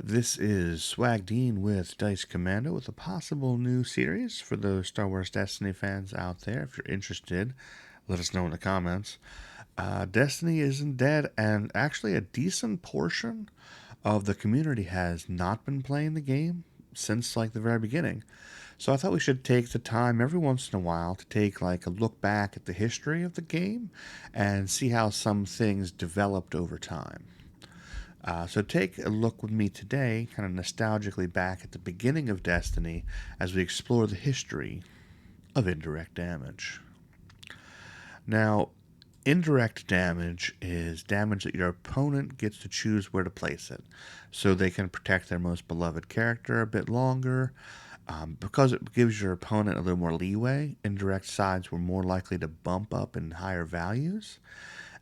This is SwagDean with Dice Commando with a possible new series for those Star Wars Destiny fans out there. If you're interested, let us know in the comments. Destiny isn't dead, and actually, a decent portion of the community has not been playing the game since like the very beginning. So I thought we should take the time every once in a while to take like a look back at the history of the game and see how some things developed over time. So take a look with me today, kind of nostalgically back at the beginning of Destiny as we explore the history of indirect damage. Now, indirect damage is damage that your opponent gets to choose where to place it, so they can protect their most beloved character a bit longer. Because it gives your opponent a little more leeway, indirect sides were more likely to bump up in higher values.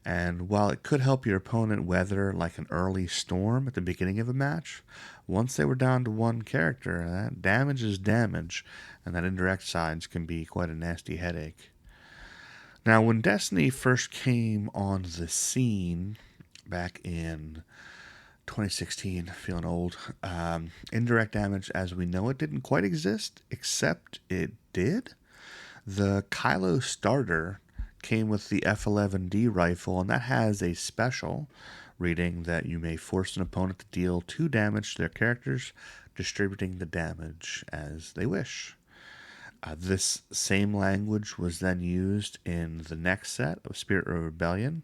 And while it could help your opponent weather like an early storm at the beginning of a match, once they were down to one character, that damage is damage, and that indirect sides can be quite a nasty headache. Now, when Destiny first came on the scene back in 2016, feeling old, indirect damage as we know it didn't quite exist, except it did. The Kylo starter came with the F11D Rifle, and that has a special reading that you may force an opponent to deal 2 damage to their characters, distributing the damage as they wish. This same language was then used in the next set of Spirit of Rebellion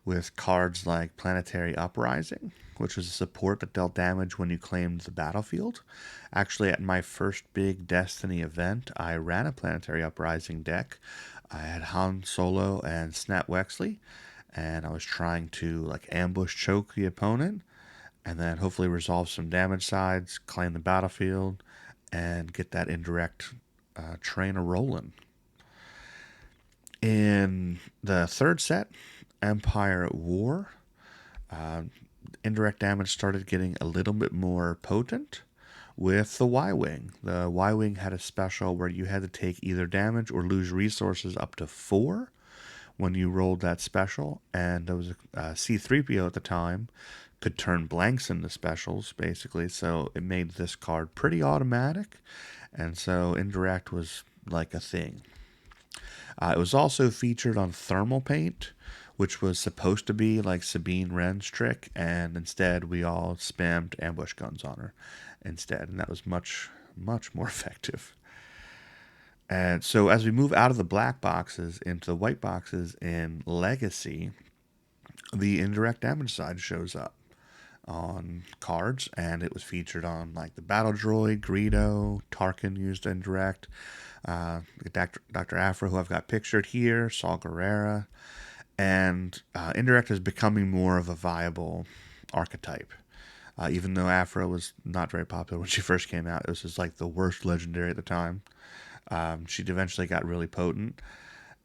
with cards like Planetary Uprising, which was a support that dealt damage when you claimed the battlefield. Actually, at my first big Destiny event, I ran a Planetary Uprising deck. I had Han Solo and Snap Wexley, and I was trying to like ambush choke the opponent, and then hopefully resolve some damage sides, claim the battlefield, and get that indirect train a rolling. In the third set, Empire at War, indirect damage started getting a little bit more potent with the Y-Wing. The Y-Wing had a special where you had to take either damage or lose resources up to 4 when you rolled that special, and there was a C-3PO at the time could turn blanks into specials, basically, so it made this card pretty automatic, and so indirect was like a thing. It was also featured on Thermal Paint, which was supposed to be like Sabine Wren's trick, and instead we all spammed ambush guns on her instead, and that was much, much more effective. And so as we move out of the black boxes into the white boxes in Legacy, the indirect damage side shows up on cards, and it was featured on like the Battle Droid, Greedo, Tarkin used indirect, Dr. Afra, who I've got pictured here, Saw Gerrera, and indirect is becoming more of a viable archetype. Even though Afra was not very popular when she first came out, it was just like the worst legendary at the time. She eventually got really potent,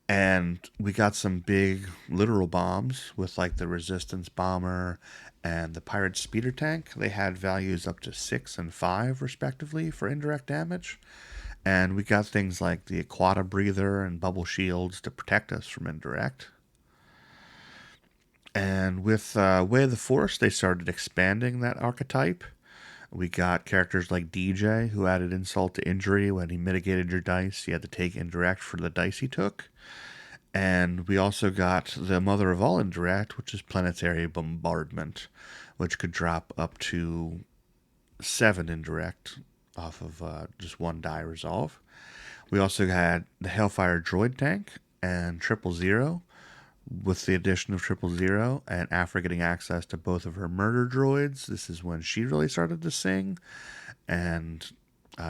and we got some big literal bombs with like the Resistance Bomber and the Pirate Speeder Tank. They had values up to 6 and 5 respectively for indirect damage. And we got things like the Aquata Breather and Bubble Shields to protect us from indirect. And with Way of the Force, they started expanding that archetype. We got characters like DJ, who added insult to injury. When he mitigated your dice, you had to take indirect for the dice he took. And we also got the mother of all indirect, which is Planetary Bombardment, which could drop up to 7 indirect off of just 1 die resolve. We also had the Hellfire Droid Tank and 000, with the addition of 000 and Afra getting access to both of her murder droids. This is when she really started to sing, and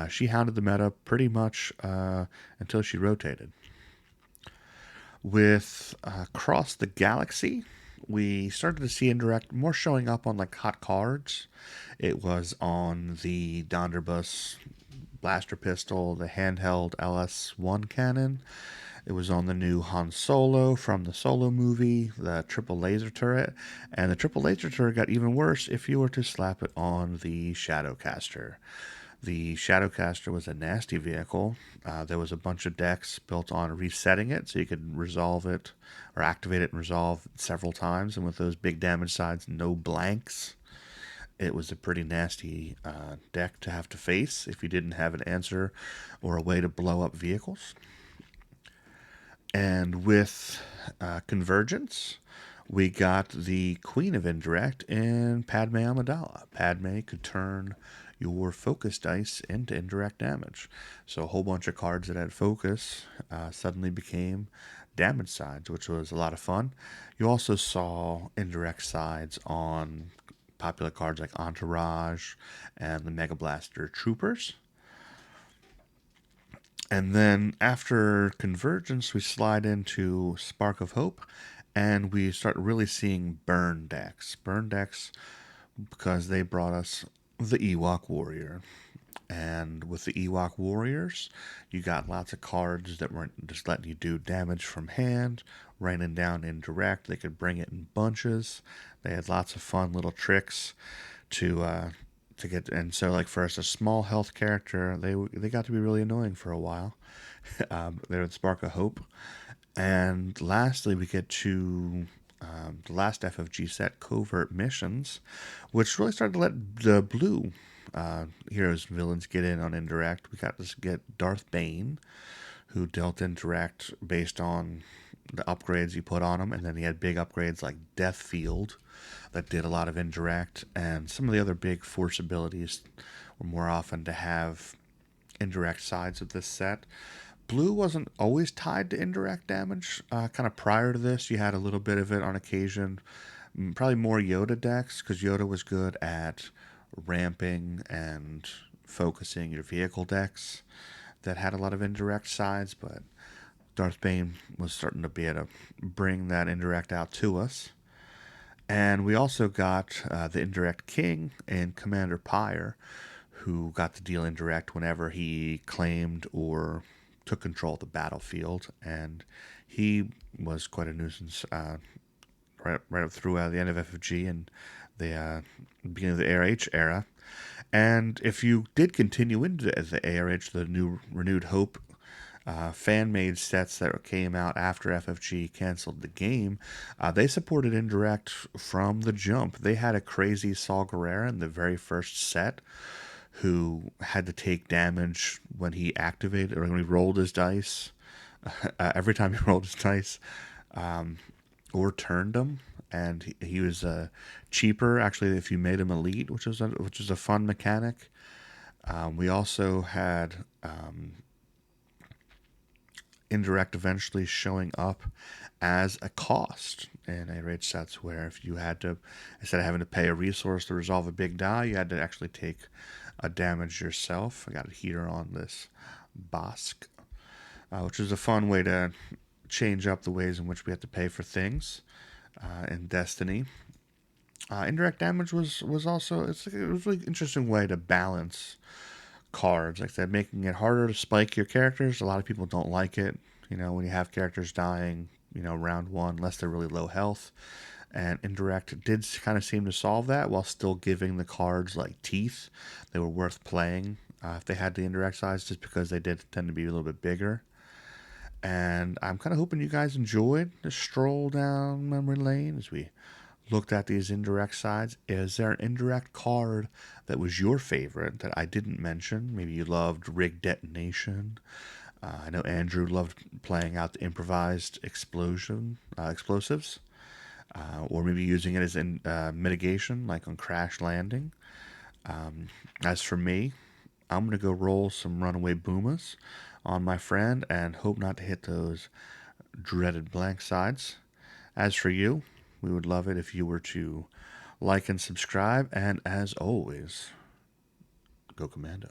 she hounded the meta pretty much until she rotated. With Across the Galaxy, we started to see indirect more showing up on like hot cards. It was on the Donderbus blaster pistol, the handheld LS1 cannon. It was on the new Han Solo from the Solo movie, the triple laser turret, and the triple laser turret got even worse if you were to slap it on the Shadowcaster. The Shadowcaster was a nasty vehicle. There was a bunch of decks built on resetting it, so you could resolve it or activate it and resolve several times. And with those big damage sides, no blanks, It was a pretty nasty deck to have to face if you didn't have an answer or a way to blow up vehicles. And with Convergence, we got the Queen of Indirect in Padme Amidala. Padme could turn your focus dice into indirect damage. So a whole bunch of cards that had focus suddenly became damage sides, which was a lot of fun. You also saw indirect sides on popular cards like Entourage and the Mega Blaster Troopers. And then after Convergence, we slide into Spark of Hope, and we start really seeing burn decks. Burn decks because they brought us the Ewok Warrior. And with the Ewok Warriors, you got lots of cards that weren't just letting you do damage from hand, raining down indirect. They could bring it in bunches. They had lots of fun little tricks to get. And so, like for us, a small health character, they got to be really annoying for a while. They would spark a hope. And lastly, we get to the last FFG set, Covert Missions, which really started to let the blue heroes and villains get in on indirect. We got to get Darth Bane, who dealt indirect based on the upgrades you put on him, and then he had big upgrades like Death Field that did a lot of indirect, and some of the other big force abilities were more often to have indirect sides of this set. Blue wasn't always tied to indirect damage. Kind of prior to this, you had a little bit of it on occasion. Probably more Yoda decks, because Yoda was good at ramping and focusing your vehicle decks that had a lot of indirect sides, but Darth Bane was starting to be able to bring that indirect out to us. And we also got the Indirect King in Commander Pyre, who got to deal indirect whenever he claimed or took control of the battlefield. And he was quite a nuisance right up through the end of FFG and the beginning of the ARH era. And if you did continue into the ARH, the new Renewed Hope fan-made sets that came out after FFG canceled the game, they supported indirect from the jump. They had a crazy Saw Gerrera in the very first set who had to take damage when he activated or when he rolled his dice. Every time he rolled his dice or turned them, and he was cheaper actually if you made him elite, which was a fun mechanic. We also had indirect eventually showing up as a cost in ARH sets, where if you had to, instead of having to pay a resource to resolve a big die, you had to actually take a damage yourself. I got it here on this Bosk, which is a fun way to change up the ways in which we have to pay for things in Destiny. Indirect damage was also, it was a really interesting way to balance cards. Like I said, making it harder to spike your characters. A lot of people don't like it, when you have characters dying, round one, unless they're really low health. And Indirect did kind of seem to solve that while still giving the cards like teeth. They were worth playing if they had the indirect size, just because they did tend to be a little bit bigger. And I'm kind of hoping you guys enjoyed the stroll down memory lane as we looked at these indirect sides. Is there an indirect card that was your favorite that I didn't mention? Maybe you loved Rig Detonation. I know Andrew loved playing out the improvised explosives. Or maybe using it as in mitigation, like on Crash Landing. As for me, I'm going to go roll some Runaway Boomas on my friend and hope not to hit those dreaded blank sides. As for you, we would love it if you were to like and subscribe, and as always, go Commando.